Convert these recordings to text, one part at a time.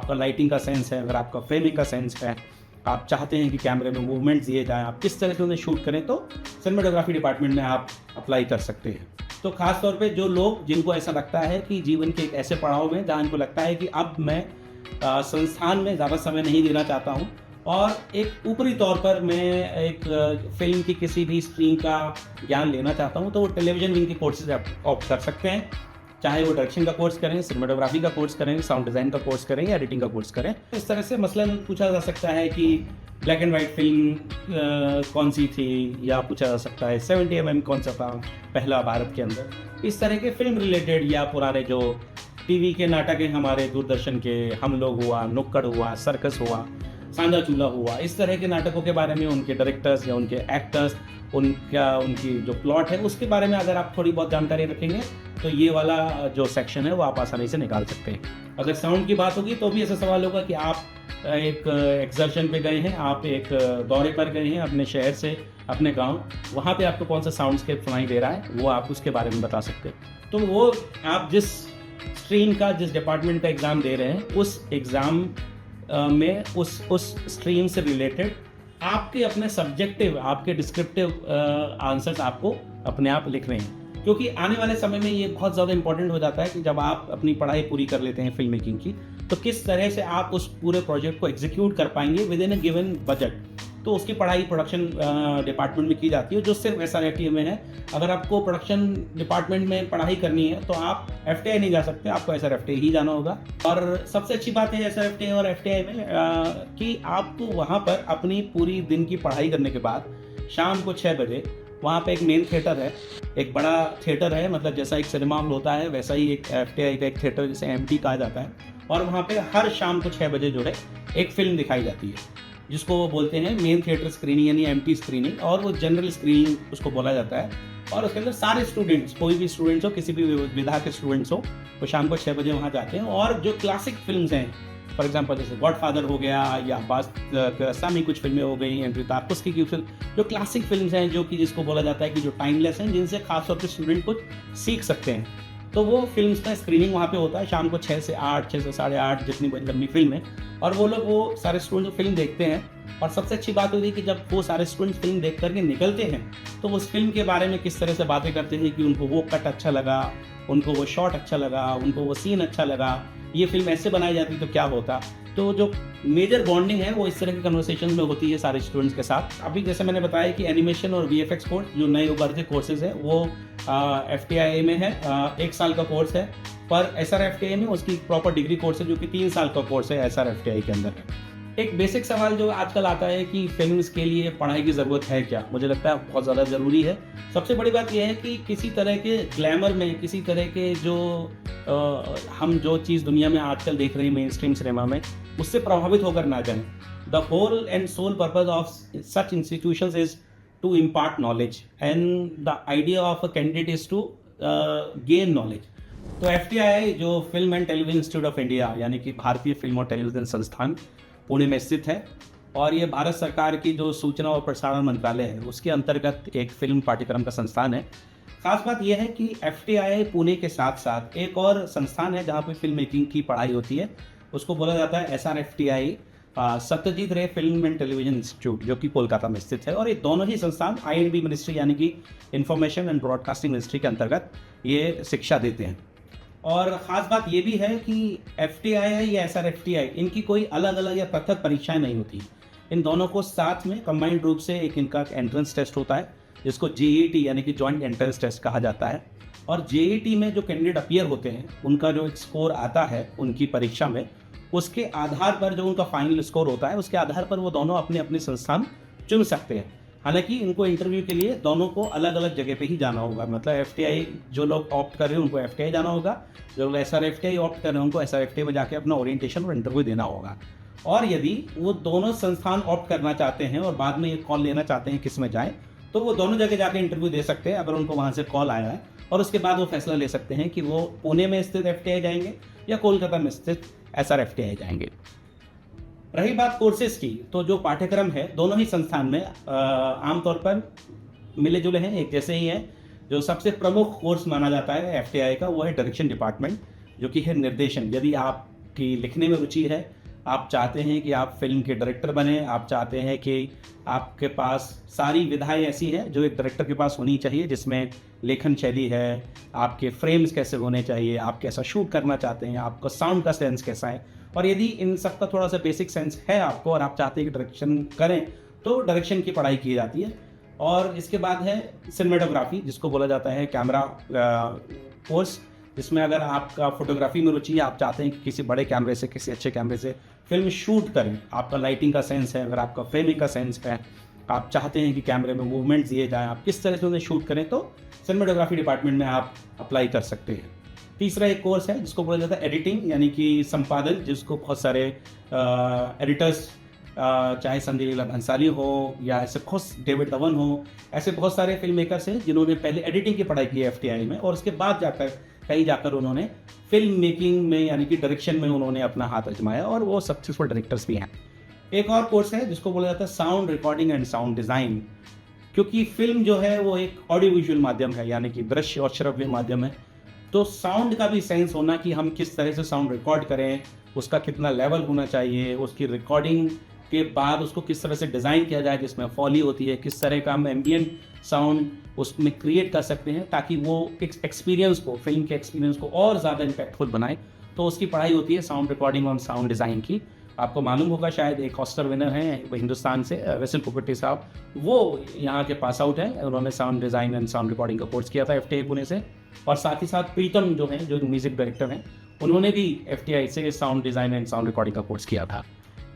आपका लाइटिंग का सेंस है, अगर आपका फ्रेमिंग का सेंस है, आप चाहते हैं कि कैमरे में मूवमेंट्स दिए जाएँ, आप किस तरह से उन्हें शूट करें, तो सिनेमेटोग्राफी डिपार्टमेंट में आप अप्लाई कर सकते हैं। तो ख़ास तौर पे जो लोग जिनको ऐसा लगता है कि जीवन के एक ऐसे पड़ाव में जहाँ इनको लगता है कि अब मैं संस्थान में ज़्यादा समय नहीं देना चाहता हूँ और एक ऊपरी तौर पर मैं एक फ़िल्म की किसी भी स्ट्रीम का ज्ञान लेना चाहता हूँ, तो वो टेलीविज़न विंग के कोर्सेज़ ऑप्ट कर सकते हैं। चाहे वो डायरेक्शन का कोर्स करें, सिनेमेटोग्राफी का कोर्स करें, साउंड डिज़ाइन का कोर्स करें या एडिटिंग का कोर्स करें। इस तरह से मसलन पूछा जा सकता है कि ब्लैक एंड वाइट फ़िल्म कौन सी थी, या पूछा जा सकता है 70 mm कौन सा था पहला भारत के अंदर। इस तरह के फ़िल्म रिलेटेड या पुराने जो टीवी के नाटक हैं हमारे दूरदर्शन के, हम लोग हुआ, नुक्कड़ हुआ, सर्कस हुआ, सांझा चूल्हा हुआ, इस तरह के नाटकों के बारे में, उनके डायरेक्टर्स या उनके एक्टर्स, उनकी जो प्लॉट है उसके बारे में अगर आप थोड़ी बहुत जानकारी रखेंगे तो ये वाला जो सेक्शन है वो आप आसानी से निकाल सकते हैं। अगर साउंड की बात होगी तो भी ऐसा सवाल होगा कि आप एक एक्सर्शन पे गए हैं, आप एक दौरे पर गए हैं अपने शहर से अपने गांव, वहाँ पे आपको कौन सा साउंडस्केप सुनाई दे रहा है, वो आप उसके बारे में बता सकते हैं। तो वो आप जिस स्ट्रीम का, जिस डिपार्टमेंट का एग्ज़ाम दे रहे हैं, उस एग्ज़ाम में उस स्ट्रीम से रिलेटेड आपके अपने सब्जेक्टिव, आपके डिस्क्रिप्टिव आंसर्स आपको अपने आप लिख रहे हैं। क्योंकि आने वाले समय में ये बहुत ज़्यादा इंपॉर्टेंट हो जाता है कि जब आप अपनी पढ़ाई पूरी कर लेते हैं फिल्म मेकिंग की, तो किस तरह से आप उस पूरे प्रोजेक्ट को एग्जीक्यूट कर पाएंगे with in a given budget. तो उसकी पढ़ाई प्रोडक्शन डिपार्टमेंट में की जाती है, जो सिर्फ SRFTA में है। अगर आपको प्रोडक्शन डिपार्टमेंट में पढ़ाई करनी है तो आप FTI नहीं जा सकते, आपको SRFTA ही जाना होगा। और सबसे अच्छी बात है SRFTA और FTI में कि आपको वहाँ पर अपनी पूरी दिन की पढ़ाई करने के बाद शाम को 6 बजे वहाँ पे एक मेन थिएटर है, एक बड़ा थिएटर है, मतलब जैसा एक सिनेमा हॉल होता है वैसा ही एक FTI का एक थिएटर जिसे MT कहा जाता है। और वहाँ पे हर शाम को 6 बजे जो है एक फिल्म दिखाई जाती है, जिसको वो बोलते हैं मेन थिएटर स्क्रीनिंग यानी MT स्क्रीनिंग, और वो जनरल स्क्रीनिंग उसको बोला जाता है। और उसके अंदर सारे स्टूडेंट्स, कोई भी स्टूडेंट्स हो, किसी भी विधा के स्टूडेंट्स हो, वो शाम को 6 बजे वहाँ जाते हैं। और जो क्लासिक फिल्म्स हैं, फॉर एग्जांपल जैसे गॉडफादर हो गया या सामी कुछ फिल्में हो गई, एंड्रयू तारकुस्की की फिल्म, जो क्लासिक फिल्म्स हैं, जो कि जिसको बोला जाता है कि जो टाइमलेस हैं, जिनसे खासतौर पर स्टूडेंट कुछ सीख सकते हैं, तो वो फिल्म्स का स्क्रीनिंग वहाँ पे होता है शाम को 6 से 8, 6 से 8:30, जितनी बड़ी लंबी फिल्म है। और वो लोग, वो सारे स्टूडेंट फिल्म देखते हैं। और सबसे अच्छी बात होती है कि जब वो सारे स्टूडेंट फिल्म देख करके निकलते हैं तो वो उस फिल्म के बारे में किस तरह से बातें करते हैं कि उनको वो कट अच्छा लगा, उनको वो शॉट अच्छा लगा, उनको वो सीन अच्छा लगा, ये फिल्म ऐसे बनाई जाती तो क्या होता। तो जो मेजर बॉन्डिंग है वो इस तरह के कन्वर्सेशन में होती है सारे स्टूडेंट्स के साथ। अभी जैसे मैंने बताया कि एनिमेशन और VFX कोर्स जो नए उभरते कोर्सेज है वो FTI में है, 1 साल का कोर्स है। पर SRFTA में उसकी प्रॉपर डिग्री कोर्स है जो कि 3 साल का कोर्स है SRFTA के अंदर है। एक बेसिक सवाल जो आजकल आता है कि फिल्म्स के लिए पढ़ाई की ज़रूरत है क्या? मुझे लगता है बहुत ज़्यादा ज़रूरी है। सबसे बड़ी बात यह है कि किसी तरह के ग्लैमर में, किसी तरह के जो हम जो चीज़ दुनिया में आजकल देख रहे हैं मेन स्ट्रीम सिनेमा में, उससे प्रभावित होकर ना जाएं। The whole and sole purpose of such institutions is to impart knowledge, and the idea of a candidate is to gain knowledge. तो FTI जो film and television institute of India, यानी कि भारतीय फिल्म और टेलीविजन संस्थान, पुणे में स्थित है। और ये भारत सरकार की जो सूचना और प्रसारण मंत्रालय है उसके अंतर्गत एक फिल्म पाठ्यक्रम का संस्थान है। खास बात यह है कि FTI पुणे के साथ साथ एक और संस्थान है जहाँ पे फिल्म मेकिंग की पढ़ाई होती है, उसको बोला जाता है SRFTI, सत्यजीत रे फिल्म एंड टेलीविजन इंस्टीट्यूट, जो कि कोलकाता में स्थित है। और ये दोनों ही संस्थान INB मिनिस्ट्री यानी कि इंफॉर्मेशन एंड ब्रॉडकास्टिंग मिनिस्ट्री के अंतर्गत ये शिक्षा देते हैं। और ख़ास बात ये भी है कि FTI है या SRFTI, इनकी कोई अलग अलग या पृथक परीक्षाएं नहीं होती। इन दोनों को साथ में कंबाइंड रूप से एक इनका एंट्रेंस टेस्ट होता है, जिसको JET यानी कि जॉइंट एंट्रेंस टेस्ट कहा जाता है। और JET में जो कैंडिडेट अपीयर होते हैं, उनका जो एक स्कोर आता है उनकी परीक्षा में, उसके आधार पर जो उनका फाइनल स्कोर होता है, उसके आधार पर वो दोनों अपने अपने संस्थान चुन सकते हैं। हालांकि इनको इंटरव्यू के लिए दोनों को अलग अलग जगह पे ही जाना होगा। मतलब FTI जो लोग ऑप्ट कर रहे हैं उनको FTI जाना होगा, जो लोग SRFTI ऑप्ट कर रहे हैं उनको SRFTI में जाके अपना ओरिएंटेशन और इंटरव्यू देना होगा। और यदि वो दोनों संस्थान ऑप्ट करना चाहते हैं और बाद में ये कॉल लेना चाहते हैं किस में जाएं, तो वो दोनों जगह जाके इंटरव्यू दे सकते हैं अगर उनको वहाँ से कॉल आया है। और उसके बाद वो फैसला ले सकते हैं कि वो पुणे में स्थित FTI जाएंगे या कोलकाता में स्थित SRFTI जाएंगे। रही बात कोर्सेज की, तो जो पाठ्यक्रम है दोनों ही संस्थान में आमतौर पर मिले जुले हैं, एक जैसे ही हैं। जो सबसे प्रमुख कोर्स माना जाता है FTI का वो है डायरेक्शन डिपार्टमेंट, जो कि है निर्देशन। यदि आप आपकी लिखने में रुचि है, आप चाहते हैं कि आप फिल्म के डायरेक्टर बने, आप चाहते हैं कि आपके पास सारी विधाएं ऐसी हैं जो एक डायरेक्टर के पास होनी चाहिए, जिसमें लेखन शैली है, आपके फ्रेम्स कैसे होने चाहिए, आप कैसा शूट करना चाहते हैं, आपका साउंड का सेंस कैसा है, और यदि इन सब का थोड़ा सा बेसिक सेंस है आपको और आप चाहते हैं कि डायरेक्शन करें, तो डायरेक्शन की पढ़ाई की जाती है। और इसके बाद है सिनेमेटोग्राफी, जिसको बोला जाता है कैमरा कोर्स, जिसमें अगर आपका फोटोग्राफी में रुचि है, आप चाहते हैं कि किसी बड़े कैमरे से, किसी अच्छे कैमरे से फिल्म शूट करें, आपका लाइटिंग का सेंस है, अगर आपका फ्रेमिंग का सेंस है, आप चाहते हैं कि कैमरे में मूवमेंट दिए जाएँ, आप किस तरह से उन्हें शूट करें, तो सिनेमेटोग्राफी डिपार्टमेंट में आप अप्लाई कर सकते हैं। तीसरा एक कोर्स है जिसको बोला जाता है एडिटिंग, यानी कि संपादन, जिसको बहुत सारे एडिटर्स, चाहे संजय लीला भंसाली हो या ऐसे खुद डेविड धवन हो, ऐसे बहुत सारे फिल्म मेकर्स हैं जिन्होंने पहले एडिटिंग की पढ़ाई की है FTI में, और उसके बाद कहीं जाकर उन्होंने फिल्म मेकिंग में यानी कि डायरेक्शन में उन्होंने अपना हाथ आजमाया, और वो सक्सेसफुल डायरेक्टर्स भी हैं। एक और कोर्स है जिसको बोला जाता है sound recording and sound design, क्योंकि फिल्म जो है वो एक ऑडियो विजुअल माध्यम है, यानी कि दृश्य और श्रव्य माध्यम है, तो साउंड का भी सेंस होना कि हम किस तरह से साउंड रिकॉर्ड करें, उसका कितना लेवल होना चाहिए, उसकी रिकॉर्डिंग के बाद उसको किस तरह से डिज़ाइन किया जाए जिसमें फॉली होती है, किस तरह का हम एम्बियंट साउंड उसमें क्रिएट कर सकते हैं ताकि वो एक्सपीरियंस को, फिल्म के एक्सपीरियंस को और ज़्यादा इम्पैक्टफुल बनाए, तो उसकी पढ़ाई होती है साउंड रिकॉर्डिंग और साउंड डिज़ाइन की। आपको मालूम होगा शायद एक ऑस्कर विनर हैं वो हिंदुस्तान से, रसिल पुपट्टी साहब, वो यहाँ के पास आउट हैं, उन्होंने sound design and sound recording का कोर्स किया था FTI पुणे से, और साथ ही साथ प्रीतम जो हैं, जो म्यूजिक डायरेक्टर हैं, उन्होंने भी FTI से sound design and sound recording का कोर्स किया था।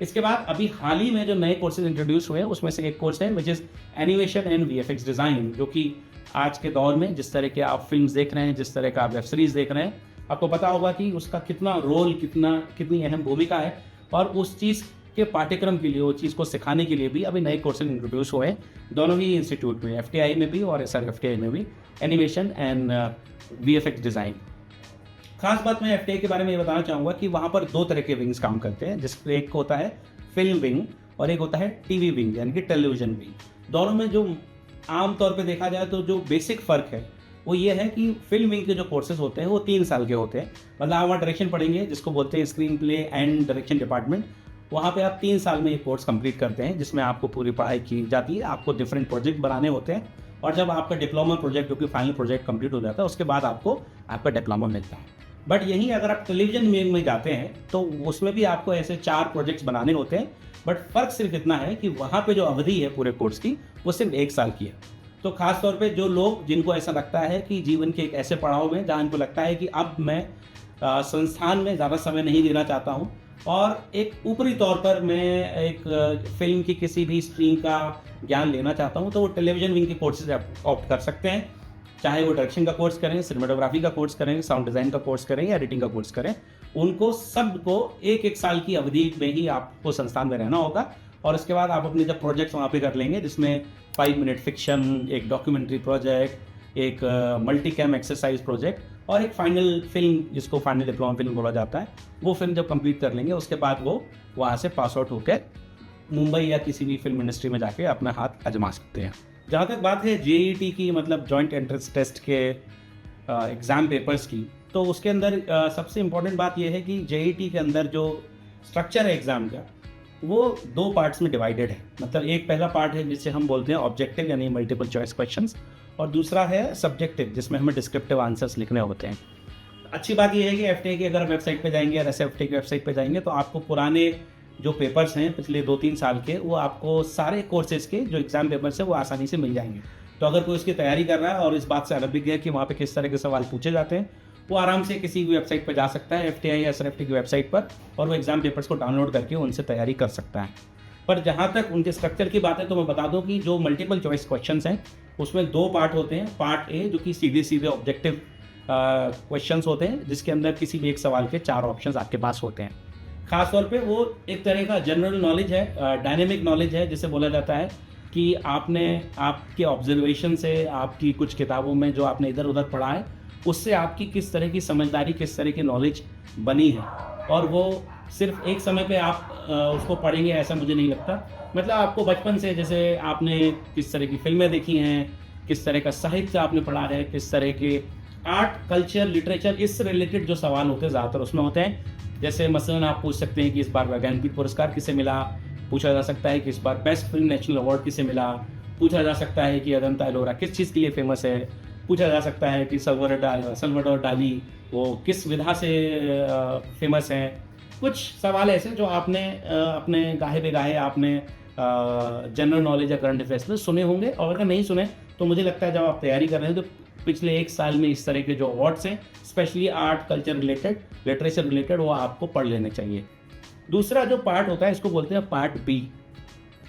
इसके बाद अभी हाल ही में जो नए कोर्सेज इंट्रोड्यूस हुए हैं उसमें से एक कोर्स है which is animation and VFX design, जो कि आज के दौर में जिस तरह के आप फिल्म्स देख रहे हैं, जिस तरह का आप वेब सीरीज़ देख रहे हैं, आपको पता होगा कि उसका कितना रोल, कितनी अहम भूमिका है, और उस चीज़ के पाठ्यक्रम के लिए, उस चीज़ को सिखाने के लिए भी अभी नए कोर्सेज इंट्रोड्यूस हुए हैं दोनों ही इंस्टीट्यूट में, FTI में भी और SRFTI में भी, एनिमेशन एंड VFX डिज़ाइन। खास बात मैं FTI के बारे में ये बताना चाहूँगा कि वहाँ पर दो तरह के विंग्स काम करते हैं, जिसमें एक होता है फिल्म विंग और एक होता है TV विंग, यानी कि टेलीविज़न विंग। दोनों में जो आम तौर पे देखा जाए तो जो बेसिक फ़र्क है वो ये है कि फिल्म विंग के जो कोर्सेज होते हैं वो 3 साल के होते हैं, मतलब आप वहाँ डायरेक्शन पढ़ेंगे जिसको बोलते हैं screen play and direction department, वहाँ पे आप 3 साल में ये कोर्स कंप्लीट करते हैं, जिसमें आपको पूरी पढ़ाई की जाती है, आपको डिफरेंट प्रोजेक्ट बनाने होते हैं, और जब आपका डिप्लोमा प्रोजेक्ट, जो कि फाइनल प्रोजेक्ट कंप्लीट हो जाता है, उसके बाद आपको आपका डिप्लोमा मिलता है। बट यहीं अगर आप टेलीविजन विंग में जाते हैं तो उसमें भी आपको ऐसे 4 प्रोजेक्ट्स बनाने होते हैं, बट फ़र्क सिर्फ इतना है कि वहाँ पे जो अवधि है पूरे कोर्स की वो सिर्फ 1 साल की है। तो ख़ास तौर पे जो लोग, जिनको ऐसा लगता है कि जीवन के एक ऐसे पड़ाव में जहाँ इनको लगता है कि अब मैं संस्थान में ज़्यादा समय नहीं देना चाहता हूँ और एक ऊपरी तौर पर मैं एक फिल्म की किसी भी स्ट्रीम का ज्ञान लेना चाहता हूँ, तो वो टेलीविज़न विंग के कोर्सेज ऑप्ट कर सकते हैं, चाहे वो डायरेक्शन का कोर्स करें, सिनेमेटोग्राफी का कोर्स करें, साउंड डिज़ाइन का कोर्स करें या एडिटिंग का कोर्स करें। उनको सबको 1-1 साल की अवधि में ही आपको संस्थान में रहना होगा, और उसके बाद आप अपने जब प्रोजेक्ट्स वहाँ पे कर लेंगे, जिसमें 5 मिनट फिक्शन, एक डॉक्यूमेंट्री प्रोजेक्ट, एक मल्टी कैम एक्सरसाइज प्रोजेक्ट और एक फाइनल फिल्म, जिसको फाइनल डिप्लोमा फिल्म बोला जाता है, वो फिल्म जब कंप्लीट कर लेंगे उसके बाद वो वहाँ से पास आउट होकर मुंबई या किसी भी फिल्म इंडस्ट्री में जाके अपना हाथ आजमा सकते हैं। जहाँ तक बात है JET की, मतलब जॉइंट एंट्रेंस टेस्ट के एग्ज़ाम पेपर्स की, तो उसके अंदर सबसे इम्पॉर्टेंट बात यह है कि JET के अंदर जो स्ट्रक्चर है एग्ज़ाम का, वो 2 पार्ट्स में डिवाइडेड है। मतलब एक पहला पार्ट है जिसे हम बोलते हैं ऑब्जेक्टिव यानी मल्टीपल चॉइस क्वेश्चंस, और दूसरा है सब्जेक्टिव जिसमें हमें डिस्क्रिप्टिव आंसर्स लिखने होते हैं। अच्छी बात यह है कि FTA की अगर वेबसाइट पे जाएंगे या SFTA की वेबसाइट पे जाएंगे तो आपको पुराने जो पेपर्स हैं पिछले 2-3 साल के, वो आपको सारे कोर्सेज़ के जो एग्ज़ाम पेपर्स हैं वो आसानी से मिल जाएंगे। तो अगर कोई उसकी तैयारी कर रहा है और इस बात से अनभिज्ञ है कि वहाँ पे किस तरह के सवाल पूछे जाते हैं, वो आराम से किसी भी वेबसाइट पर जा सकता है, FTA या SRFTA की वेबसाइट पर, और वो एग्ज़ाम पेपर्स को डाउनलोड करके उनसे तैयारी कर सकता है। पर जहाँ तक उनके स्ट्रक्चर की बात है तो मैं बता दूँ कि जो मल्टीपल चॉइस क्वेश्चंस हैं उसमें 2 पार्ट होते हैं। पार्ट ए जो कि सीधे ऑब्जेक्टिव क्वेश्चंस होते हैं, जिसके अंदर किसी भी एक सवाल के 4 ऑप्शंस आपके पास होते हैं। ख़ास तौर पे वो एक तरह का जनरल नॉलेज है, डायनेमिक नॉलेज है, जिसे बोला जाता है कि आपने आपके ऑब्जर्वेशन से, आपकी कुछ किताबों में जो आपने इधर उधर पढ़ा है, उससे आपकी किस तरह की समझदारी, किस तरह की नॉलेज बनी है, और वो सिर्फ एक समय पे आप उसको पढ़ेंगे ऐसा मुझे नहीं लगता। मतलब आपको बचपन से, जैसे आपने किस तरह की फिल्में देखी हैं, किस तरह का साहित्य आपने पढ़ा है, किस तरह के आर्ट, कल्चर, लिटरेचर, इससे रिलेटेड जो सवाल होते हैं ज़्यादातर उसमें होते हैं, जैसे मसलन आप पूछ सकते हैं कि इस बार वैज्ञानिक पुरस्कार किसे मिला, पूछा जा सकता है कि इस बार बेस्ट फिल्म नेशनल अवार्ड किसे मिला, पूछा जा सकता है कि अजंता एलोरा किस चीज़ के लिए फेमस है, पूछा जा सकता है कि सल्वाडोर डाली वो किस विधा से फेमस हैं। कुछ सवाल ऐसे जो आपने अपने गाहे बेगाहे आपने जनरल नॉलेज या करंट अफेयर्स में सुने होंगे, और अगर नहीं सुने तो मुझे लगता है जब आप तैयारी कर रहे हैं तो पिछले 1 साल में इस तरह के जो अवार्ड्स हैं specially art culture related literature related वो आपको पढ़ लेने चाहिए। दूसरा जो पार्ट होता है इसको बोलते हैं पार्ट बी।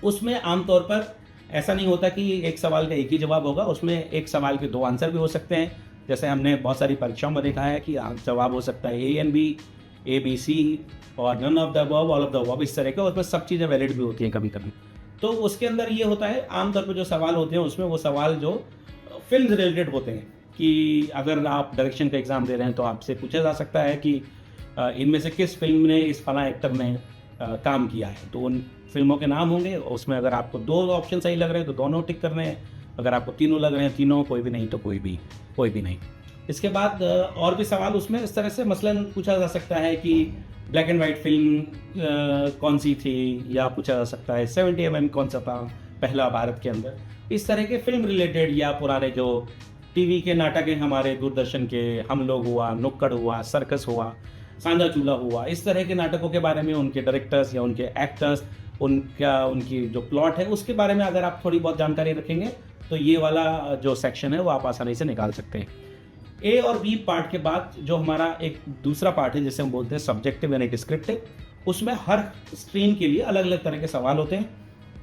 उसमें आमतौर पर ऐसा नहीं होता कि एक सवाल का एक ही जवाब होगा, उसमें एक सवाल के 2 आंसर भी हो सकते हैं। जैसे हमने बहुत सारी परीक्षाओं में देखा है कि जवाब हो सकता है A and B, A B C और none of the above all of the above, इस तरह के। उसमें सब चीज़ें वैलिड भी होती हैं कभी कभी। तो उसके अंदर ये होता है आमतौर पर जो सवाल होते हैं उसमें वो सवाल जो फिल्म रिलेटेड होते हैं कि अगर आप डायरेक्शन का एग्ज़ाम दे रहे हैं तो आपसे पूछा जा सकता है कि इनमें से किस फिल्म ने इस फला एक्टर ने काम किया है। तो उन फिल्मों के नाम होंगे, उसमें अगर आपको 2 ऑप्शन सही लग रहे हैं तो दोनों टिक करने हैं, अगर आपको तीनों लग रहे हैं तीनों, कोई भी नहीं तो कोई भी नहीं। इसके बाद और भी सवाल उसमें इस तरह से मसलन पूछा जा सकता है कि ब्लैक एंड वाइट फिल्म कौन सी थी, या पूछा जा सकता है 70 mm कौन सा था पहला भारत के अंदर। इस तरह के फिल्म रिलेटेड या पुराने जो टीवी के नाटक हैं हमारे दूरदर्शन के, हम लोग हुआ, नुक्कड़ हुआ, सर्कस हुआ, सांझा चूल्हा हुआ, इस तरह के नाटकों के बारे में, उनके डायरेक्टर्स या उनके एक्टर्स, उनकी जो प्लॉट है उसके बारे में अगर आप थोड़ी बहुत जानकारी रखेंगे तो ये वाला जो सेक्शन है वो आप आसानी से निकाल सकते हैं। ए और बी पार्ट के बाद जो हमारा एक दूसरा पार्ट है जिसे हम बोलते हैं सब्जेक्टिव यानी डिस्क्रिप्टिव, उसमें हर स्ट्रीम के लिए अलग अलग तरह के सवाल होते हैं।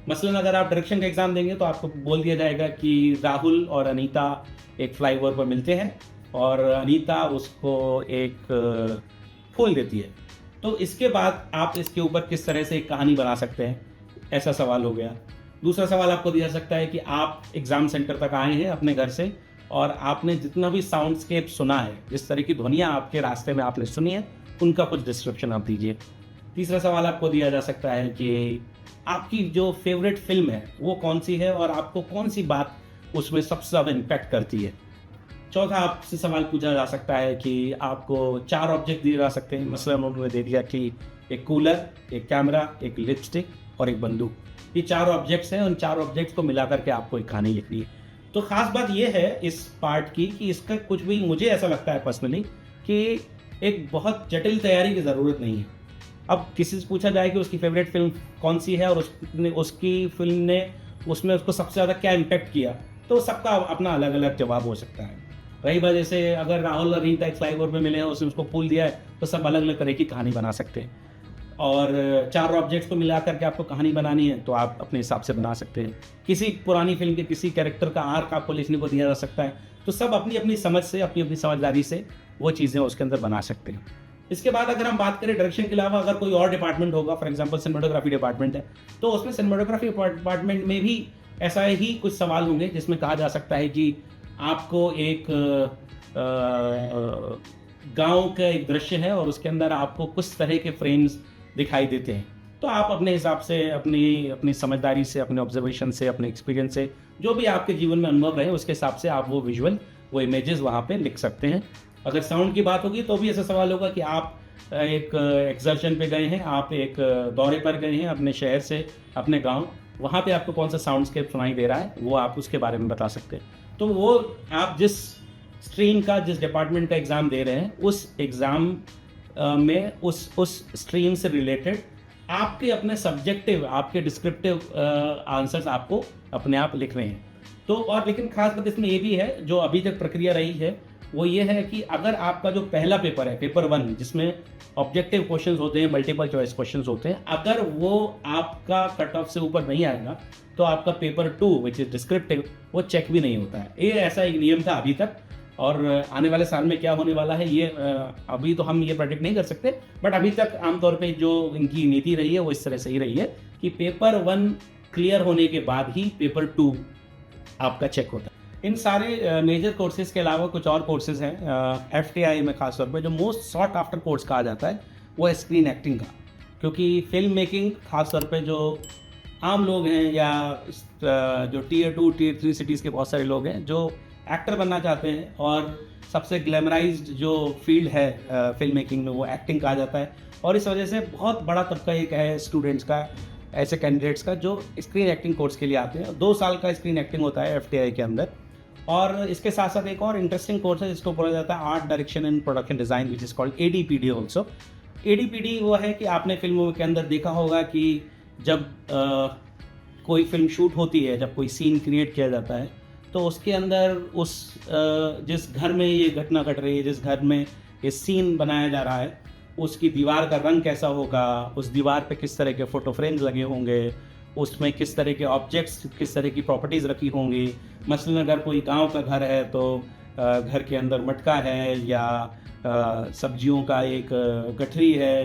मसलन अगर आप डायरेक्शन का एग्ज़ाम देंगे तो आपको बोल दिया जाएगा कि राहुल और अनीता एक फ्लाईओवर पर मिलते हैं और अनीता उसको एक फूल देती है, तो इसके बाद आप इसके ऊपर किस तरह से एक कहानी बना सकते हैं, ऐसा सवाल हो गया। दूसरा सवाल आपको दिया सकता है कि आप एग्ज़ाम सेंटर तक आए हैं अपने घर से और आपने जितना भी साउंडस्केप सुना है, जिस तरह की ध्वनियाँ आपके रास्ते में आपने सुनी है, उनका कुछ डिस्क्रिप्शन आप दीजिए। तीसरा सवाल आपको दिया जा सकता है कि आपकी जो फेवरेट फिल्म है वो कौन सी है और आपको कौन सी बात उसमें सबसे ज़्यादा इम्पैक्ट करती है। चौथा आपसे सवाल पूछा जा सकता है कि आपको 4 ऑब्जेक्ट दिए जा सकते हैं। मसलन उन्होंने दे दिया कि एक कूलर, एक कैमरा, एक लिपस्टिक और एक बंदूक। ये 4 ऑब्जेक्ट्स हैं, उन 4 ऑब्जेक्ट्स को मिला करके आपको एक कहानी लिखनी है। तो ख़ास बात ये है इस पार्ट की कि इसका कुछ भी, मुझे ऐसा लगता है पर्सनली कि एक बहुत जटिल तैयारी की ज़रूरत नहीं है। अब किसी से पूछा जाए कि उसकी फेवरेट फिल्म कौन सी है और उसकी फिल्म ने उसमें उसको सबसे ज़्यादा क्या इम्पेक्ट किया, तो सबका अपना अलग अलग जवाब हो सकता है। रही बात जैसे अगर राहुल और रीता एक फ्लाईओवर पे मिले हैं, उसने उसको फूल दिया है, तो सब अलग अलग तरह की कहानी बना सकते हैं। और 4 ऑब्जेक्ट्स को मिला करके आपको कहानी बनानी है तो आप अपने हिसाब से बना सकते हैं। किसी पुरानी फिल्म के किसी कैरेक्टर का आर्क आपको लिखने को दिया जा सकता है, तो सब अपनी अपनी समझ से, अपनी अपनी समझदारी से वो चीज़ें उसके अंदर बना सकते हैं। इसके बाद अगर हम बात करें डायरेक्शन के अलावा अगर कोई और डिपार्टमेंट होगा, फॉर एग्जांपल सिनेमेटोग्राफी डिपार्टमेंट है, तो उसमें सिनेमेटोग्राफी डिपार्टमेंट में भी ऐसा ही कुछ सवाल होंगे जिसमें कहा जा सकता है कि आपको एक गांव का एक दृश्य है और उसके अंदर आपको कुछ तरह के फ्रेम्स दिखाई देते हैं, तो आप अपने हिसाब से, अपनी समझदारी से, अपने ऑब्जर्वेशन से, अपने एक्सपीरियंस से, जो भी आपके जीवन में अनुभव रहे उसके हिसाब से आप वो विजुअल, वो इमेजेस वहाँ पे लिख सकते हैं। अगर साउंड की बात होगी तो भी ऐसा सवाल होगा कि आप एक एक्सर्शन पे गए हैं, आप एक दौरे पर गए हैं अपने शहर से अपने गाँव, वहाँ पे आपको कौन सा साउंडस्केप सुनाई दे रहा है, वो आप उसके बारे में बता सकते हैं। तो वो आप जिस स्ट्रीम का, जिस डिपार्टमेंट का एग्ज़ाम दे रहे हैं, उस एग्ज़ाम में उस स्ट्रीम से रिलेटेड आपके अपने सब्जेक्टिव, आपके डिस्क्रिप्टिव आंसर्स आपको अपने आप लिख रहे हैं। तो और लेकिन खास बात इसमें ये भी है, जो अभी तक प्रक्रिया रही है वो ये है कि अगर आपका जो पहला पेपर है, पेपर 1, जिसमें ऑब्जेक्टिव क्वेश्चंस होते हैं, मल्टीपल चॉइस क्वेश्चंस होते हैं, अगर वो आपका कट ऑफ से ऊपर नहीं आएगा तो आपका पेपर 2 विच इज़ डिस्क्रिप्टिव, वो चेक भी नहीं होता है। ये ऐसा एक नियम था अभी तक, और आने वाले साल में क्या होने वाला है ये अभी तो हम ये प्रेडिक्ट नहीं कर सकते, बट अभी तक आमतौर पे जो इनकी नीति रही है वो इस तरह से ही रही है कि पेपर 1 क्लियर होने के बाद ही पेपर 2 आपका चेक होता है। इन सारे मेजर कोर्सेज के अलावा कुछ और कोर्सेज हैं FTI में, खासतौर पे जो मोस्ट सॉट आफ्टर कोर्स कहा जाता है वो है स्क्रीन एक्टिंग का, क्योंकि फिल्म मेकिंग खासतौर पे जो आम लोग हैं या जो Tier 2 Tier 3 सिटीज़ के बहुत सारे लोग हैं जो एक्टर बनना चाहते हैं और सबसे ग्लैमराइज्ड जो फील्ड है फिल्म मेकिंग में वो एक्टिंग कहा जाता है, और इस वजह से बहुत बड़ा तबका एक है स्टूडेंट्स का, ऐसे कैंडिडेट्स का जो स्क्रीन एक्टिंग कोर्स के लिए आते हैं। 2 साल का स्क्रीन एक्टिंग होता है FTI के अंदर। और इसके साथ साथ एक और इंटरेस्टिंग कोर्स है जिसको बोला जाता है art direction and production design, which is called ADPD also. ADPD वो है कि आपने फिल्मों के अंदर देखा होगा कि जब कोई फिल्म शूट होती है, जब कोई सीन क्रिएट किया जाता है, तो उसके अंदर उस जिस घर में ये घटना घट रही है, जिस घर में ये सीन बनाया जा रहा है, उसकी दीवार का रंग कैसा होगा, उस दीवार पे किस तरह के फ़ोटो फ्रेम्स लगे होंगे, उसमें किस तरह के ऑब्जेक्ट्स, किस तरह की प्रॉपर्टीज़ रखी होंगी। मसलन अगर कोई गांव का घर है तो घर के अंदर मटका है या सब्जियों का एक गठरी है,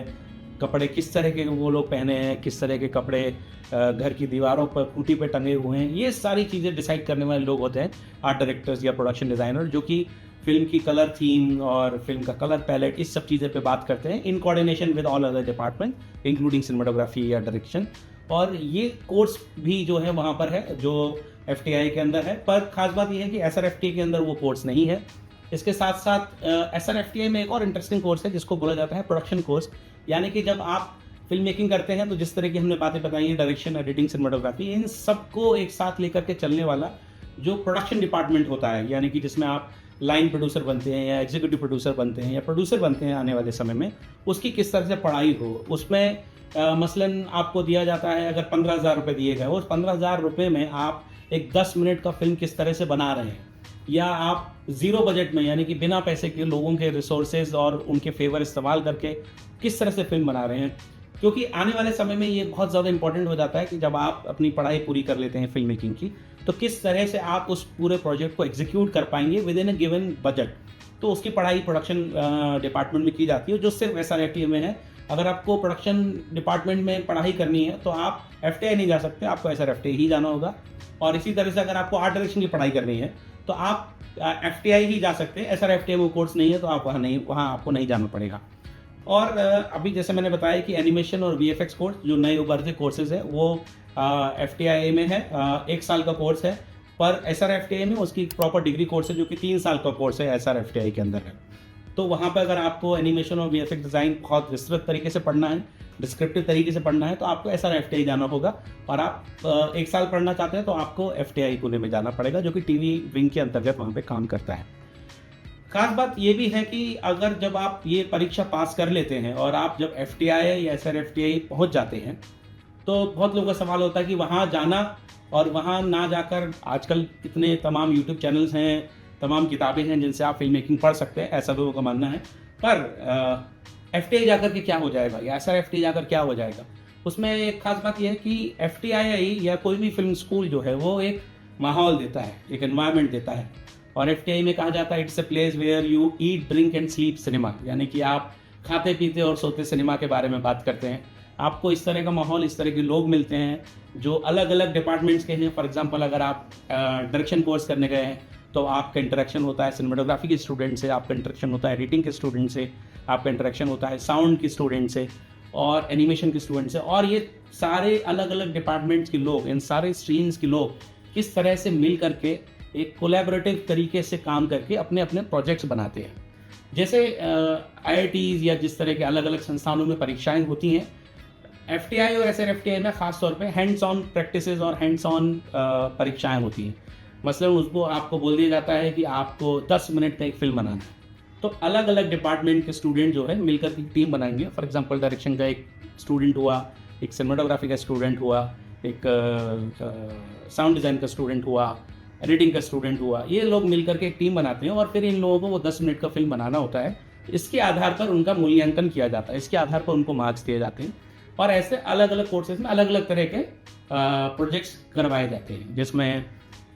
कपड़े किस तरह के वो लोग पहने हैं, किस तरह के कपड़े घर की दीवारों पर खूंटी पे टंगे हुए हैं, ये सारी चीज़ें डिसाइड करने वाले लोग होते हैं आर्ट डायरेक्टर्स या प्रोडक्शन डिज़ाइनर, जो कि फिल्म की कलर थीम और फिल्म का कलर पैलेट, इस सब चीज़ें पे बात करते हैं in coordination with all other department including cinematography या डायरेक्शन। और ये कोर्स भी जो है वहाँ पर है जो FTI के अंदर है, पर ख़ास बात ये है कि SRFTI के अंदर वो कोर्स नहीं है। इसके साथ साथ SRFTI में एक और इंटरेस्टिंग कोर्स है जिसको बोला जाता है प्रोडक्शन कोर्स, यानी कि जब आप फिल्म मेकिंग करते हैं तो जिस तरह की हमने बातें बताई हैं, डायरेक्शन, एडिटिंग, सिनेमाटोग्राफी, इन सबको एक साथ लेकर के चलने वाला जो प्रोडक्शन डिपार्टमसमेंट होता है, यानी कि जिसमें आप लाइन प्रोड्यूसर बनते हैं या एग्जीक्यूटिव प्रोड्यूसर बनते हैं या प्रोड्यूसर बनते हैं आने वाले समय में, उसकी किस तरह से पढ़ाई हो। उसमें मसलन आपको दिया जाता है, अगर 15,000 रुपये दिए गए, उस 15,000 रुपये में आप एक 10 मिनट का फिल्म किस तरह से बना रहे हैं, या आप ज़ीरो बजट में यानी कि बिना पैसे के लोगों के रिसोर्सेज और उनके फेवर इस्तेमाल करके किस तरह से फिल्म बना रहे हैं। क्योंकि आने वाले समय में ये बहुत ज़्यादा इंपॉर्टेंट हो जाता है कि जब आप अपनी पढ़ाई पूरी कर लेते हैं फिल्म मेकिंग की, तो किस तरह से आप उस पूरे प्रोजेक्ट को एग्जीक्यूट कर पाएंगे with in a given budget. तो उसकी पढ़ाई प्रोडक्शन डिपार्टमेंट में की जाती है, जो सिर्फ SRFTI में है। अगर आपको प्रोडक्शन डिपार्टमेंट में पढ़ाई करनी है तो आप FTI नहीं जा सकते, आपको SRFTI ही जाना होगा। और इसी तरह से अगर आपको आर्ट डायरेक्शन की पढ़ाई करनी है तो आप FTI ही जा सकते हैं। SRFTI वो कोर्स नहीं है तो आप वहाँ आपको नहीं जाना पड़ेगा। और अभी जैसे मैंने बताया कि एनिमेशन और VFX कोर्स जो नए उभरते कोर्सेज है वो FTI में है, 1 साल का कोर्स है, पर SRFTI में उसकी प्रॉपर डिग्री कोर्स है जो कि 3 साल का कोर्स है SRFTI के अंदर है। तो वहाँ पर अगर आपको एनिमेशन और VFX डिज़ाइन बहुत विस्तृत तरीके से पढ़ना है, डिस्क्रिप्टिव तरीके से पढ़ना है, तो आपको SRFTI जाना होगा। और आप 1 साल पढ़ना चाहते हैं तो आपको FTI पुणे में जाना पड़ेगा, जो कि TV विंग के अंतर्गत वहाँ पे काम करता है। खास बात ये भी है कि अगर जब आप ये परीक्षा पास कर लेते हैं और आप जब FTI या SRFTI पहुँच जाते हैं, तो बहुत लोगों का सवाल होता है कि वहाँ जाना और वहाँ ना जाकर, आजकल इतने तमाम YouTube चैनल्स हैं, तमाम किताबें हैं जिनसे आप फिल्म मेकिंग पढ़ सकते हैं, ऐसा लोगों का मानना है। पर FTI जाकर के क्या हो जाएगा या SRFTI जाकर क्या हो जाएगा, उसमें एक खास बात यह है कि FTI या कोई भी फिल्म स्कूल जो है वो एक माहौल देता है, एक एनवायरनमेंट देता है। और FTI में कहा जाता है it's a place where you eat, drink and sleep cinema, यानी कि आप खाते पीते और सोते सिनेमा के बारे में बात करते हैं। आपको इस तरह का माहौल, इस तरह के लोग मिलते हैं जो अलग अलग डिपार्टमेंट्स के हैं। फॉर एग्जांपल अगर आप डायरेक्शन कोर्स करने गए हैं तो आपका इंटरेक्शन होता है सिनेमाटोग्राफी के स्टूडेंट से, आपका इंटरेक्शन होता है एडिटिंग के स्टूडेंट से, आपका इंटरेक्शन होता है साउंड के स्टूडेंट से और एनिमेशन के स्टूडेंट से। और ये सारे अलग अलग डिपार्टमेंट्स के लोग, इन सारे स्ट्रीम्स के लोग किस तरह से मिल करके एक कोलैबोरेटिव तरीके से काम करके अपने अपने प्रोजेक्ट्स बनाते हैं। जैसे IITs या जिस तरह के अलग अलग संस्थानों में परीक्षाएं होती हैं, FTI और SRFTI में ख़ास तौर पे हैंड्स ऑन प्रैक्टिसेस और हैंड्स ऑन परीक्षाएं होती हैं। मसलन उसको आपको बोल दिया जाता है कि आपको 10 मिनट में एक फिल्म बनाना है, तो अलग अलग डिपार्टमेंट के स्टूडेंट जो है मिलकर एक टीम बनाएंगे। फॉर एग्जांपल डायरेक्शन का एक स्टूडेंट हुआ, एक सिनेमाटोग्राफी का स्टूडेंट हुआ, एक साउंड डिज़ाइन का स्टूडेंट हुआ, एडिटिंग का स्टूडेंट हुआ। ये लोग मिलकर के एक टीम बनाते हैं और फिर इन लोगों को वो 10 मिनट का फिल्म बनाना होता है। इसके आधार पर उनका मूल्यांकन किया जाता है, इसके आधार पर उनको मार्क्स दिए जाते हैं। और ऐसे अलग अलग कोर्सेज में अलग अलग तरह के प्रोजेक्ट्स करवाए जाते हैं, जिसमें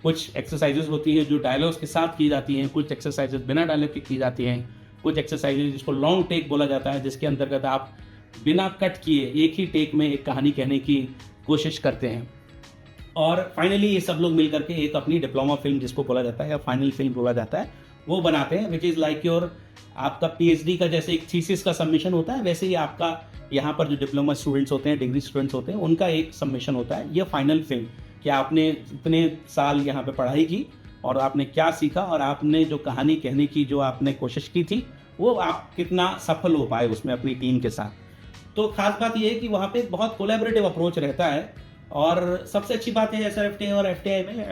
कुछ एक्सरसाइजेज होती हैं जो डायलॉग्स के साथ की जाती हैं, कुछ एक्सरसाइजेज बिना डायलॉग के की जाती हैं, कुछ एक्सरसाइजेज जिसको लॉन्ग टेक बोला जाता है, जिसके अंतर्गत आप बिना कट किए एक ही टेक में एक कहानी कहने की कोशिश करते हैं। और फाइनली ये सब लोग मिलकर के एक अपनी डिप्लोमा फिल्म, जिसको बोला जाता है या फाइनल फिल्म बोला जाता है, वो बनाते हैं, विच इज़ लाइक योर, आपका PhD का जैसे एक थीसिस का सबमिशन होता है, वैसे ही आपका यहाँ पर जो डिप्लोमा स्टूडेंट्स होते हैं, डिग्री स्टूडेंट्स होते हैं, उनका एक सबमिशन होता है, ये फाइनल फिल्म कि आपने इतने साल यहाँ पे पढ़ाई की और आपने क्या सीखा, और आपने जो कहानी कहने की जो आपने कोशिश की थी वो आप कितना सफल हो पाए उसमें अपनी टीम के साथ। तो खास बात ये है कि वहाँ पे एक बहुत कोलैबोरेटिव अप्रोच रहता है। और सबसे अच्छी बात है SRFTI और FTI में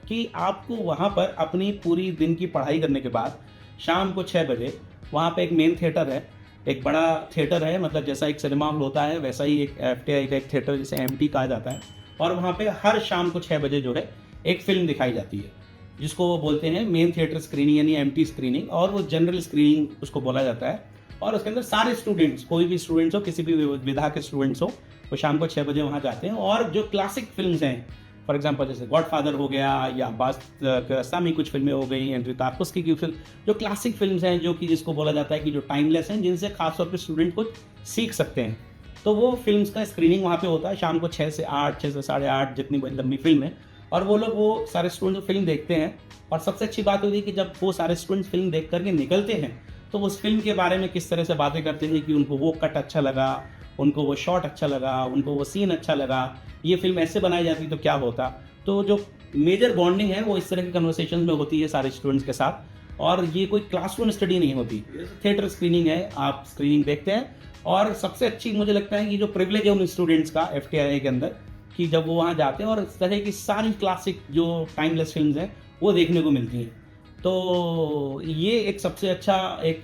कि आपको वहाँ पर अपनी पूरी दिन की पढ़ाई करने के बाद शाम को 6 बजे वहाँ पे एक मेन थिएटर है, एक बड़ा थिएटर है, मतलब जैसा एक सिनेमा हॉल होता है वैसा ही एक FTI का एक थिएटर जिसे MT कहा जाता है। और वहाँ पे हर शाम को 6 बजे जो है एक फिल्म दिखाई जाती है, जिसको वो बोलते हैं मेन थिएटर स्क्रीनिंग यानी MT स्क्रीनिंग, और वो जनरल स्क्रीनिंग उसको बोला जाता है। और उसके अंदर सारे स्टूडेंट्स, कोई भी स्टूडेंट्स हो, किसी भी विधा के स्टूडेंट्स हो, वो शाम को 6 बजे वहाँ जाते हैं। और जो क्लासिक फिल्म्स हैं, फॉर एग्जांपल जैसे गॉडफादर हो गया या बादशाह कुछ फिल्में हो गई, एंड्रयू तारकोस्की की फिल्म, जो क्लासिक फिल्म्स हैं जो कि जिसको बोला जाता है कि जो टाइमलेस हैं, जिनसे खासतौर पर स्टूडेंट कुछ सीख सकते हैं, तो वो फिल्म्स का स्क्रीनिंग वहाँ पे होता है शाम को 6 से 8, 6 से 8:30, जितनी बड़ी लंबी फिल्म है। और वो लोग वो सारे स्टूडेंट्स फिल्म देखते हैं। और सबसे अच्छी बात होती है कि जब वो सारे स्टूडेंट्स फिल्म देख करके निकलते हैं तो उस फिल्म के बारे में किस तरह से बातें करते हैं कि उनको वो कट अच्छा लगा, उनको वो शॉट अच्छा लगा, उनको वो सीन अच्छा लगा, ये फिल्म ऐसे बनाई जाती तो क्या होता। तो जो मेजर बॉन्डिंग है वो इस तरह के कन्वर्सेशन में होती है सारे स्टूडेंट्स के साथ। और ये कोई क्लासरूम स्टडी नहीं होती, थिएटर स्क्रीनिंग है, आप स्क्रीनिंग देखते हैं। और सबसे अच्छी मुझे लगता है कि जो प्रिविलेज है उन स्टूडेंट्स का FTI के अंदर, कि जब वो वहाँ जाते हैं और इस तरह की सारी क्लासिक जो टाइमलेस फिल्म्स हैं वो देखने को मिलती हैं। तो ये एक सबसे अच्छा एक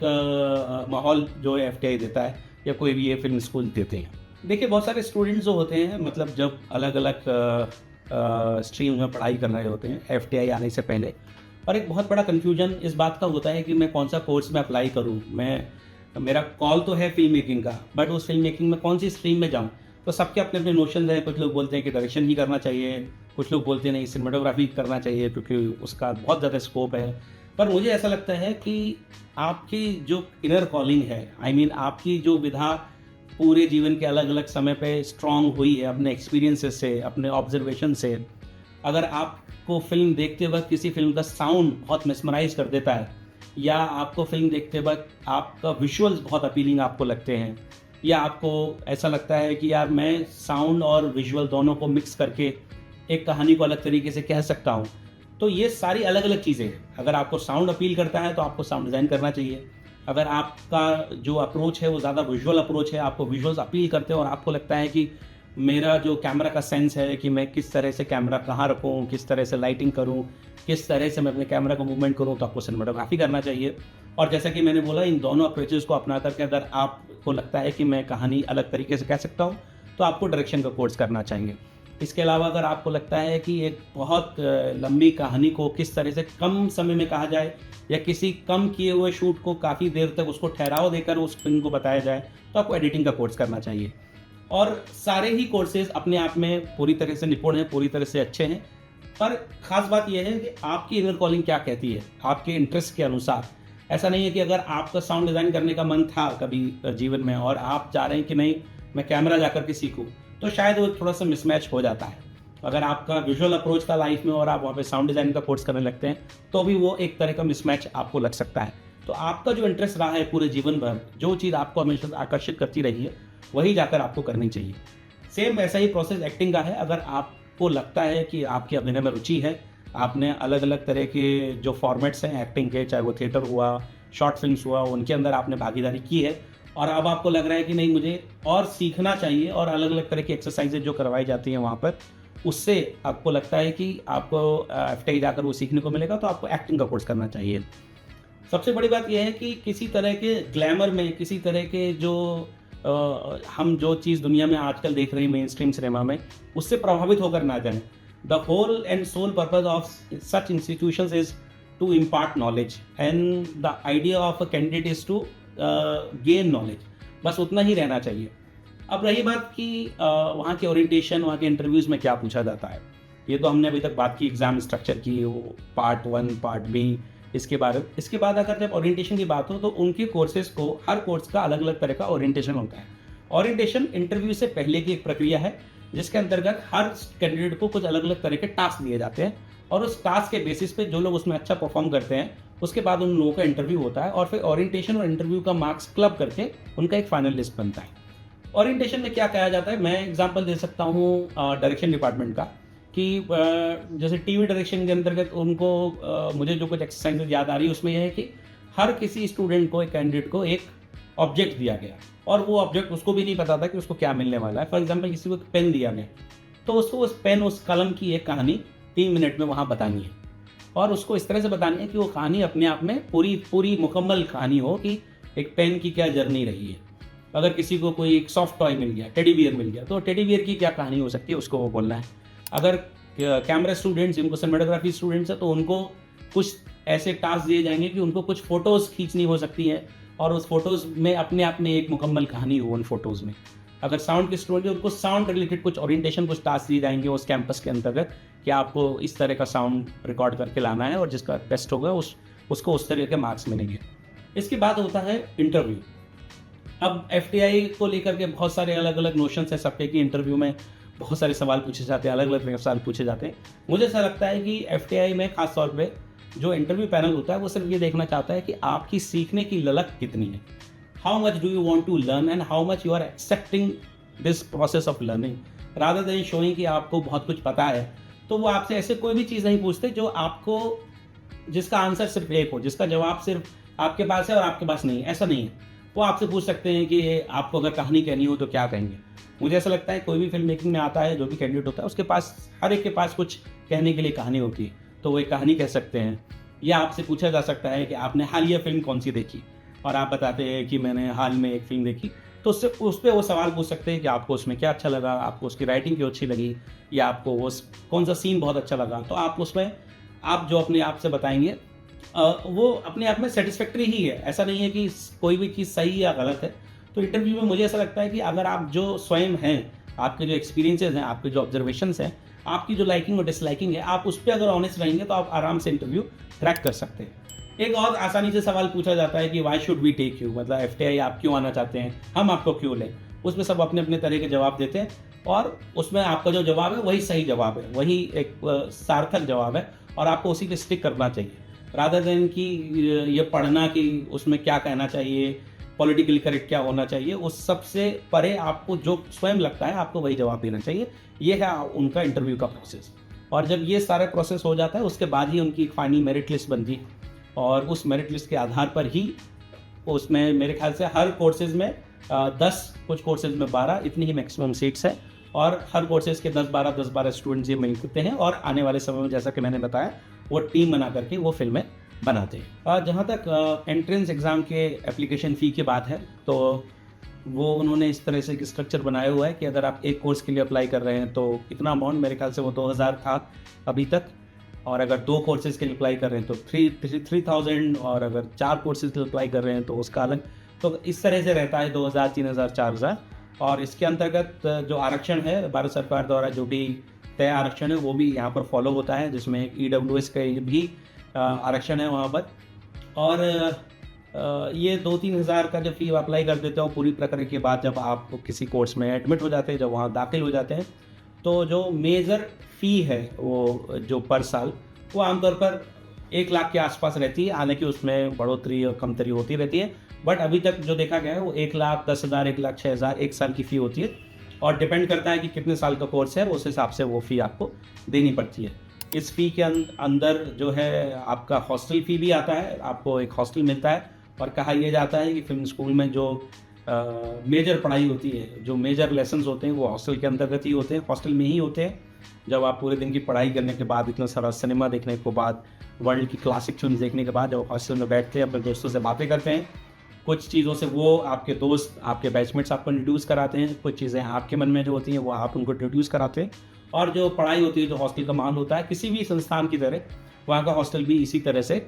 माहौल जो है FTI देता है, या कोई भी ये फिल्म स्कूल देते हैं। देखिए बहुत सारे स्टूडेंट्स जो होते हैं, मतलब जब अलग अलग स्ट्रीम में पढ़ाई कर रहे होते हैं FTI आने से पहले, और एक बहुत बड़ा कन्फ्यूजन इस बात का होता है कि मैं कौन सा कोर्स में अप्लाई करूँ। मेरा कॉल तो है फिल्म मेकिंग का, बट उस फिल्म मेकिंग में कौन सी स्ट्रीम में जाऊँ। तो सबके अपने अपने नोशन हैं। कुछ लोग बोलते हैं कि डायरेक्शन ही करना चाहिए, कुछ लोग बोलते हैं नहीं सिनेमेटोग्राफी करना चाहिए क्योंकि उसका बहुत ज़्यादा स्कोप है। पर मुझे ऐसा लगता है कि आपकी जो इनर कॉलिंग है, आपकी जो विधा पूरे जीवन के अलग अलग समय पे स्ट्रांग हुई है अपने एक्सपीरियंसेस से, अपने ऑब्जर्वेशन से। अगर आपको फिल्म देखते वक्त किसी फिल्म का साउंड बहुत मेस्मराइज कर देता है, या आपको फिल्म देखते वक्त आपका विजुअल्स बहुत अपीलिंग आपको लगते हैं, या आपको ऐसा लगता है कि यार मैं साउंड और विजुअल दोनों को मिक्स करके एक कहानी को अलग तरीके से कह सकता हूँ, तो ये सारी अलग अलग चीज़ें हैं। अगर आपको साउंड अपील करता है तो आपको साउंड डिज़ाइन करना चाहिए। अगर आपका जो अप्रोच है वो ज़्यादा विजुअल अप्रोच है, आपको विजुअल्स अपील करते हो और आपको लगता है कि मेरा जो कैमरा का सेंस है कि मैं किस तरह से कैमरा कहाँ रखूँ, किस तरह से लाइटिंग करूँ, किस तरह से मैं अपने कैमरा का मूवमेंट करूँ, तो आपको सिनेमेटोग्राफी करना चाहिए। और जैसा कि मैंने बोला, इन दोनों अप्रोचेज़ को अपना करके अगर आपको लगता है कि मैं कहानी अलग तरीके से कह सकता हूँ, तो आपको डायरेक्शन का कोर्स करना चाहिए। इसके अलावा अगर आपको लगता है कि एक बहुत लंबी कहानी को किस तरह से कम समय में कहा जाए, या किसी कम किए हुए शूट को काफ़ी देर तक उसको ठहराव देकर उस फिल्म को बताया जाए, तो आपको एडिटिंग का कोर्स करना चाहिए। और सारे ही कोर्सेज अपने आप में पूरी तरह से निपुण हैं, पूरी तरह से अच्छे हैं। पर ख़ास बात यह है कि आपकी इनर कॉलिंग क्या कहती है, आपके इंटरेस्ट के अनुसार। ऐसा नहीं है कि अगर आपका साउंड डिज़ाइन करने का मन था कभी जीवन में और आप चाह रहे हैं कि नहीं मैं कैमरा जा कर के सीखूँ, तो शायद वो थोड़ा सा मिसमैच हो जाता है। अगर आपका विजुअल अप्रोच था लाइफ में और आप वहाँ पे साउंड डिज़ाइन का कोर्स करने लगते हैं, तो भी वो एक तरह का मिसमैच आपको लग सकता है। तो आपका जो इंटरेस्ट रहा है पूरे जीवन भर, जो चीज़ आपको हमेशा आकर्षित करती रही है, वही जाकर आपको करनी चाहिए। सेम वैसा ही प्रोसेस एक्टिंग का है। अगर आपको लगता है कि आपके अभिनय में रुचि है, आपने अलग अलग तरह के जो फॉर्मेट्स हैं एक्टिंग के, चाहे वो थिएटर हुआ, शॉर्ट फिल्म्स हुआ, उनके अंदर आपने भागीदारी की है, और अब आपको लग रहा है कि नहीं मुझे और सीखना चाहिए, और अलग अलग तरह की एक्सरसाइजेज जो करवाई जाती हैं वहाँ पर, उससे आपको लगता है कि आपको FTI जाकर वो सीखने को मिलेगा, तो आपको एक्टिंग का कोर्स करना चाहिए। सबसे बड़ी बात यह है कि किसी तरह के ग्लैमर में, किसी तरह के जो हम जो चीज़ दुनिया में आजकल देख रहे हैं मेन स्ट्रीम सिनेमा में, उससे प्रभावित होकर ना जाएं। The whole and sole purpose of such institutions is to impart knowledge, and the idea of a candidate is to gain knowledge. बस उतना ही रहना चाहिए। अब रही बात कि वहाँ के ओरिएंटेशन, वहाँ के इंटरव्यूज़ में क्या पूछा जाता है, ये तो हमने अभी तक बात की एग्ज़ाम स्ट्रक्चर की, वो पार्ट 1 पार्ट B इसके बाद अगर जब ओरिएंटेशन की बात हो, तो उनके कोर्सेज़ को, हर कोर्स का अलग अलग तरह का ओरिएंटेशन होता है। ओरिएंटेशन इंटरव्यू से पहले की एक प्रक्रिया है, जिसके अंतर्गत हर कैंडिडेट को कुछ अलग अलग तरह के टास्क दिए जाते हैं, और उस टास्क के बेसिस पे जो लोग उसमें अच्छा परफॉर्म करते हैं, उसके बाद उन लोगों का इंटरव्यू होता है, और फिर ओरिएंटेशन और इंटरव्यू का मार्क्स क्लब करके उनका एक फाइनल लिस्ट बनता है। ओरिएंटेशन में क्या कहा जाता है, मैं एग्जांपल दे सकता हूँ डायरेक्शन डिपार्टमेंट का, कि जैसे टीवी डायरेक्शन के अंतर्गत उनको मुझे जो कुछ एक्सरसाइज याद आ रही है उसमें यह है कि हर किसी स्टूडेंट को, एक कैंडिडेट को एक ऑब्जेक्ट दिया गया और वो ऑब्जेक्ट उसको भी नहीं पता था कि उसको क्या मिलने वाला है। फॉर एग्जाम्पल किसी को एक पेन दिया गया तो उसको उस पेन, उस कलम की एक कहानी 3 मिनट में वहाँ बतानी है और उसको इस तरह से बतानी है कि वो कहानी अपने आप में पूरी मुकम्मल कहानी हो कि एक पेन की क्या जर्नी रही है। अगर किसी को कोई एक सॉफ्ट टॉय मिल गया, टेडी बियर मिल गया, तो टेडी बियर की क्या कहानी हो सकती है उसको वो बोलना है। अगर कैमरा स्टूडेंट्स, जिनको सिनेमेटोग्राफी स्टूडेंट्स है, तो उनको कुछ ऐसे टास्क दिए जाएंगे कि उनको कुछ फ़ोटोज़ खींचनी हो सकती है और उस फोटोज़ में अपने आप में एक मुकम्मल कहानी हो उन फोटोज़ में। अगर साउंड के स्टूडेंट है उनको साउंड रिलेटेड कुछ ओरिएंटेशन, कुछ टास्क दिए जाएंगे उस कैंपस के अंतर्गत कि आपको इस तरह का साउंड रिकॉर्ड करके लाना है और जिसका बेस्ट होगा उसको उस तरह के मार्क्स मिलेंगे। इसके बाद होता है इंटरव्यू। अब एफटीआई को लेकर के बहुत सारे अलग अलग नोशंस हैं सबके कि इंटरव्यू में बहुत सारे सवाल पूछे जाते हैं, अलग अलग सवाल पूछे जाते हैं। मुझे ऐसा लगता है कि एफटीआई में खास तौर पे जो इंटरव्यू पैनल होता है वो सिर्फ ये देखना चाहता है कि आपकी सीखने की ललक कितनी है, how much do you want to learn and how much you are accepting this process of learning, rather than showing कि आपको बहुत कुछ पता है। तो वो आपसे ऐसे कोई भी चीज़ नहीं पूछते जो आपको, जिसका आंसर सिर्फ एक हो, जिसका जवाब सिर्फ आपके पास है और आपके पास नहीं है, ऐसा नहीं है। वो आपसे पूछ सकते हैं कि आपको अगर कहानी कहनी हो तो क्या कहेंगे। मुझे ऐसा लगता है कोई भी फिल्म मेकिंग में आता है, जो भी कैंडिडेट होता है, उसके पास, हर एक के पास कुछ कहने के लिए कहानी होती है, तो वो एक कहानी कह सकते हैं। या आपसे पूछा जा सकता है कि आपने हालिया फिल्म कौन सी देखी और आप बताते हैं कि मैंने हाल में एक फिल्म देखी, तो उससे उस पर वो सवाल पूछ सकते हैं कि आपको उसमें क्या अच्छा लगा, आपको उसकी राइटिंग क्यों अच्छी लगी, या आपको वो कौन सा सीन बहुत अच्छा लगा। तो आप उसमें आप जो अपने आप से बताएंगे वो अपने आप में सेटिस्फैक्ट्री ही है। ऐसा नहीं है कि कोई भी चीज़ सही या गलत है। तो इंटरव्यू में मुझे ऐसा लगता है कि अगर आप जो स्वयं हैं, आपके जो एक्सपीरियंसेस हैं, आपके जो ऑब्जर्वेशंस हैं, आपकी जो लाइकिंग और डिसलाइकिंग है, आप उस पर अगर ऑनेस्ट रहेंगे तो आप आराम से इंटरव्यू क्रैक कर सकते हैं। एक और आसानी से सवाल पूछा जाता है कि why should we take you, मतलब एफटीआई आप क्यों आना चाहते हैं, हम आपको क्यों लें। उसमें सब अपने अपने तरह के जवाब देते हैं और उसमें आपका जो जवाब है वही सही जवाब है, वही एक सार्थक जवाब है और आपको उसी पे स्टिक करना चाहिए, रादर देन कि ये पढ़ना कि उसमें क्या कहना चाहिए, पॉलिटिकली करेक्ट क्या होना चाहिए। उस सबसे परे आपको जो स्वयं लगता है आपको वही जवाब देना चाहिए। ये है उनका इंटरव्यू का प्रोसेस। और जब ये सारा प्रोसेस हो जाता है उसके बाद ही उनकी एक फाइनल मेरिट लिस्ट बनती है और उस मेरिट लिस्ट के आधार पर ही उसमें मेरे ख्याल से हर कोर्सेज़ में 10, कुछ कोर्सेज़ में 12, इतनी ही मैक्सिमम सीट्स हैं और हर कोर्सेज़ के 10-12 स्टूडेंट्स ये मिलते हैं और आने वाले समय में, जैसा कि मैंने बताया, वो टीम बना करके वो फिल्में बनाते हैं। जहाँ तक एंट्रेंस एग्ज़ाम के एप्लीकेशन फ़ी की बात है, तो वो उन्होंने इस तरह से एक स्ट्रक्चर बनाया हुआ है कि अगर आप एक कोर्स के लिए अप्लाई कर रहे हैं तो इतना अमाउंट, मेरे ख्याल से वो 2000 था अभी तक, और अगर 2 कोर्सेज़ के लिए अप्लाई कर रहे हैं तो 3000, और अगर 4 कोर्सेज़ के लिए अप्लाई कर रहे हैं तो उसका अलग। तो इस तरह से रहता है 2000, 3000, 4000। और इसके अंतर्गत जो आरक्षण है भारत सरकार द्वारा, जो भी तय आरक्षण है वो भी यहाँ पर फॉलो होता है, जिसमें EWS का भी आरक्षण है वहाँ पर। और ये 2-3 हज़ार का जब फ़ी अप्लाई कर देते हो पूरी प्रक्रिया के बाद, जब आप किसी कोर्स में एडमिट हो जाते हैं, जब वहाँ दाखिल हो जाते हैं, तो जो मेजर फ़ी है वो जो पर साल, वो आमतौर पर 1 लाख के आसपास रहती है। हालांकि उसमें बढ़ोतरी और कमतरी होती रहती है, बट अभी तक जो देखा गया है वो 1,10,000, 1,06,000 1 साल की फ़ी होती है और डिपेंड करता है कि कितने साल का कोर्स है, उस हिसाब से वो फ़ी आपको देनी पड़ती है। इस फ़ी के अंदर जो है आपका हॉस्टल फ़ी भी आता है, आपको एक हॉस्टल मिलता है और कहा यह जाता है कि फिल्म स्कूल में जो मेजर पढ़ाई होती है, जो मेजर लेसन्स होते हैं वो हॉस्टल के अंतर्गत ही होते हैं, हॉस्टल में ही होते हैं। जब आप पूरे दिन की पढ़ाई करने के बाद, इतना सारा सिनेमा देखने के बाद, वर्ल्ड की क्लासिक फिल्म देखने के बाद, जब हॉस्टल में बैठते हैं, अपने दोस्तों से बातें करते हैं, कुछ चीज़ों से वो आपके दोस्त, आपके बैचमेट्स आपको इंट्रोड्यूस कराते हैं, कुछ चीज़ें आपके मन में जो होती हैं वो आप उनको इंट्रोड्यूस कराते हैं। और जो पढ़ाई होती है, जो हॉस्टल का माहौल होता है, किसी भी संस्थान की तरह वहाँ का हॉस्टल भी इसी तरह से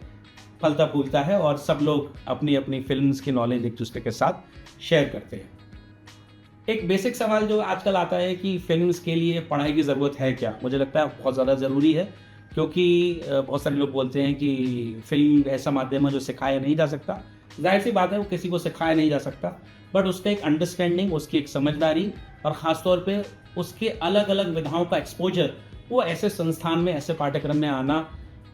फलता फूलता है और सब लोग अपनी अपनी फिल्म्स की नॉलेज एक दूसरे के साथ शेयर करते हैं। एक बेसिक सवाल जो आजकल आता है कि फिल्म्स के लिए पढ़ाई की ज़रूरत है क्या? मुझे लगता है बहुत ज़्यादा ज़रूरी है, क्योंकि बहुत सारे लोग बोलते हैं कि फिल्म ऐसा माध्यम है जो सिखाया नहीं जा सकता। जाहिर सी बात है, वो किसी को सिखाया नहीं जा सकता, बट उसका एक अंडरस्टैंडिंग, उसकी एक समझदारी और ख़ास तौर पे उसके अलग अलग विधाओं का एक्सपोजर, वो ऐसे संस्थान में, ऐसे पाठ्यक्रम में आना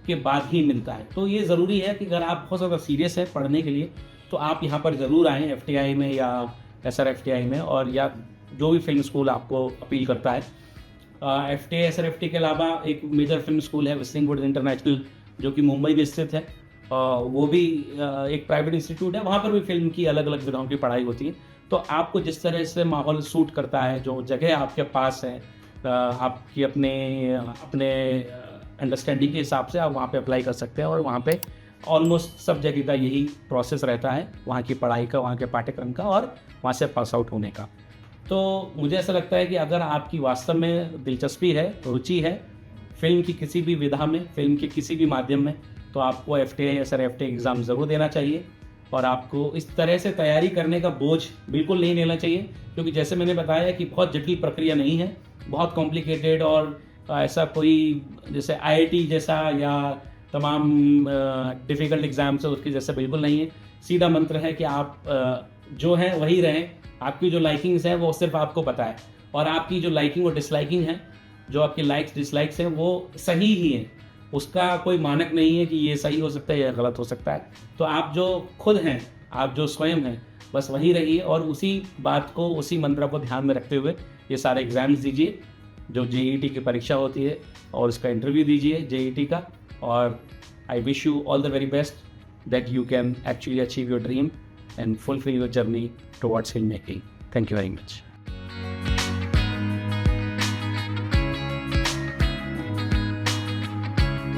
के बाद ही मिलता है। तो ये ज़रूरी है कि अगर आप बहुत ज़्यादा सीरियस है पढ़ने के लिए तो आप यहाँ पर ज़रूर आएँ, एफटीआई में या SRFTI में, और या जो भी फिल्म स्कूल आपको अपील करता है। FTA SRFT के अलावा एक मेजर फिल्म स्कूल है विस्लिंग वुड इंटरनेशनल, जो कि मुंबई में स्थित है। वो भी एक प्राइवेट इंस्टीट्यूट है, वहाँ पर भी फिल्म की अलग अलग विधाओं की पढ़ाई होती है। तो आपको जिस तरह से माहौल सूट करता है, जो जगह आपके पास है, आपकी अपने अपने अंडरस्टैंडिंग के हिसाब से आप वहाँ पे अप्लाई कर सकते हैं। और वहाँ पे ऑलमोस्ट सब जगह का यही प्रोसेस रहता है, वहाँ की पढ़ाई का, वहाँ के पाठ्यक्रम का और वहाँ से पास आउट होने का। तो मुझे ऐसा लगता है कि अगर आपकी वास्तव में दिलचस्पी है, रुचि है फिल्म की किसी भी विधा में, फिल्म के किसी भी माध्यम में, तो आपको FTA या SRFT एग्ज़ाम ज़रूर देना चाहिए। और आपको इस तरह से तैयारी करने का बोझ बिल्कुल नहीं लेना चाहिए, क्योंकि जैसे मैंने बताया कि बहुत जटिल प्रक्रिया नहीं है, बहुत कॉम्प्लिकेटेड और ऐसा कोई जैसे IIT जैसा या तमाम डिफ़िकल्ट एग्ज़ाम्स है उसके जैसा बिल्कुल नहीं है। सीधा मंत्र है कि आप जो हैं वही रहें, आपकी जो लाइकिंग्स हैं वो सिर्फ आपको पता है, और आपकी जो लाइकिंग और डिसलाइकिंग है, जो आपकी लाइक्स डिसलाइक्स हैं वो सही ही हैं, उसका कोई मानक नहीं है कि ये सही हो सकता है या गलत हो सकता है। तो आप जो खुद हैं, आप जो स्वयं हैं, बस वही रहिए और उसी बात को, उसी मंत्र को ध्यान में रखते हुए ये सारे एग्ज़ाम्स दीजिए जो JET की परीक्षा होती है, और उसका इंटरव्यू दीजिए JET का। और I wish you all the very best that you can actually achieve your dream and fulfill your journey towards filmmaking. Thank you very much.